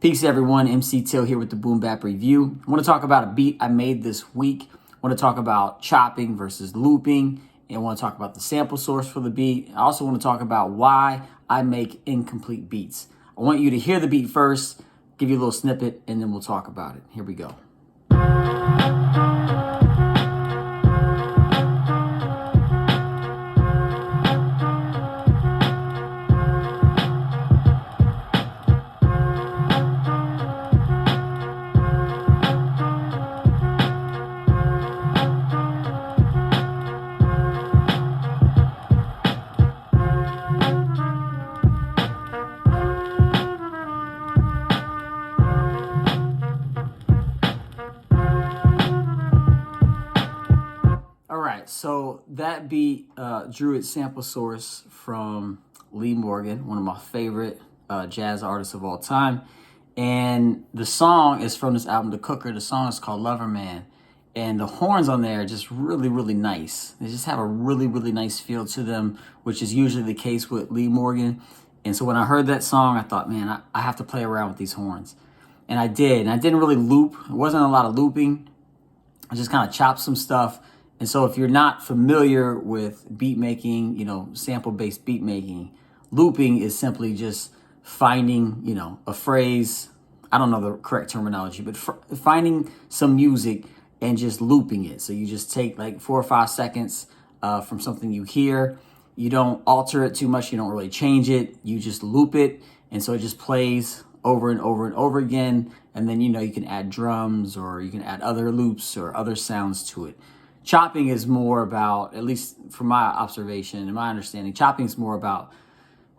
Peace everyone, MC Till here with the Boom Bap Review. I want to talk about a beat I made this week. I want to talk about chopping versus looping. And I want to talk about the sample source for the beat. I also want to talk about why I make incomplete beats. I want you to hear the beat first, give you a little snippet, and then we'll talk about it. Here we go. All right, so that beat drew its sample source from Lee Morgan, one of my favorite jazz artists of all time. And the song is from this album, The Cooker. The song is called Lover Man. And the horns on there are just really, really nice. They just have a really, really nice feel to them, which is usually the case with Lee Morgan. And so when I heard that song, I thought, man, I have to play around with these horns. And I did. And I didn't really loop. It wasn't a lot of looping. I just kind of chopped some stuff. And so if you're not familiar with beat making, sample-based beat making, looping is simply just finding, a phrase. I don't know the correct terminology, but finding some music and just looping it. So you just take like 4 or 5 seconds from something you hear. You don't alter it too much. You don't really change it. You just loop it. And so it just plays over and over and over again. And then, you can add drums or you can add other loops or other sounds to it. Chopping is more about, at least from my observation and my understanding, chopping is more about,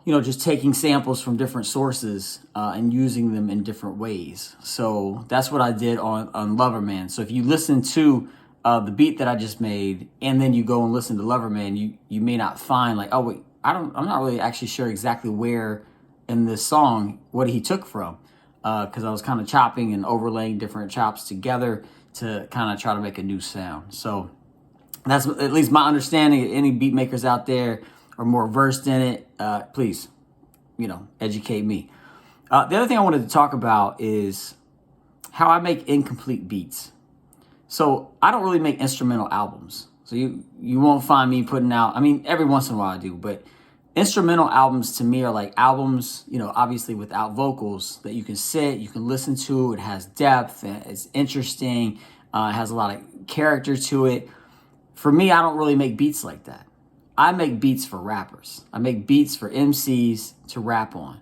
just taking samples from different sources and using them in different ways. So that's what I did on Lover Man. So if you listen to the beat that I just made and then you go and listen to Lover Man, you may not find like, oh wait, I'm not really actually sure exactly where in this song what he took from, because I was kind of chopping and overlaying different chops together to kind of try to make a new sound. So that's at least my understanding. Any beat makers out there are more versed in it, please, educate me. The other thing I wanted to talk about is how I make incomplete beats. So I don't really make instrumental albums. So you won't find me putting out, every once in a while I do, but instrumental albums to me are like albums, obviously without vocals that you can sit, you can listen to. It has depth, it's interesting, it has a lot of character to it. For me, I don't really make beats like that. I make beats for rappers. I make beats for MCs to rap on.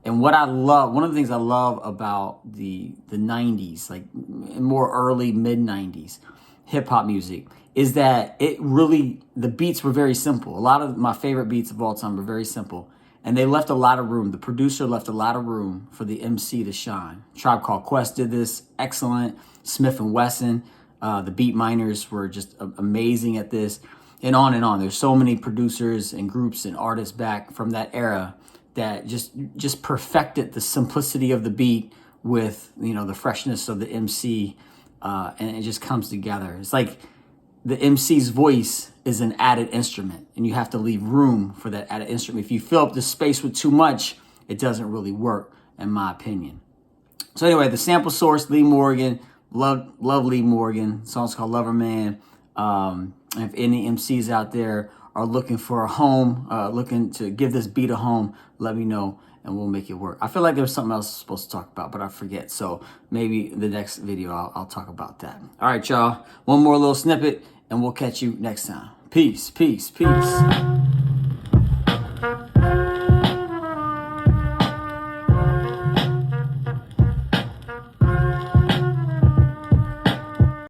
And what I love, one of the things I love about the 90s, like more early mid 90s hip hop music, is that the beats were very simple. A lot of my favorite beats of all time were very simple. And they left a lot of room. The producer left a lot of room for the MC to shine. Tribe Called Quest did this, excellent. Smith and Wesson, the Beat Miners were just amazing at this. And on and on. There's so many producers and groups and artists back from that era that just perfected the simplicity of the beat with, the freshness of the MC. And it just comes together. It's like the MC's voice is an added instrument, and you have to leave room for that added instrument. If you fill up the space with too much, it doesn't really work, in my opinion. So anyway, the sample source, Lee Morgan, love Lee Morgan. The song's called Lover Man. If any MCs out there are looking for a home, looking to give this beat a home, let me know and we'll make it work. I feel like there was something else I was supposed to talk about, but I forget. So maybe the next video I'll talk about that. All right, y'all. One more little snippet and we'll catch you next time. Peace, peace, peace.